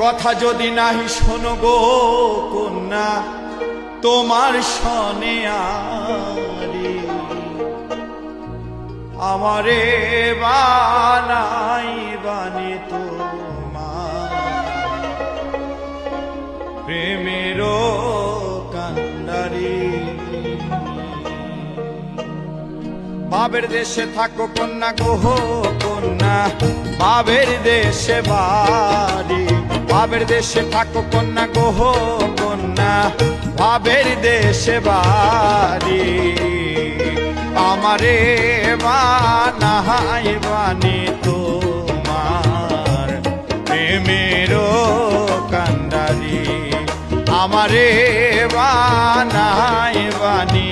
কথা যদি নাহি শোনো গো কন্যা তোমার শনে আরে আমারে বানাই বানি তোমার প্রেমেরও কান্ডারি বাবের দেশে থাকো কন্যা গো কন্যা বাবের দেশে বাড়ি বাবের দেশে থাকো কন্যা গো কন্যা বাবের দেশে বাড়ি আমারে বানাই বানি তোমার প্রেমেরও কান্ডারি আমারে বানাই বানি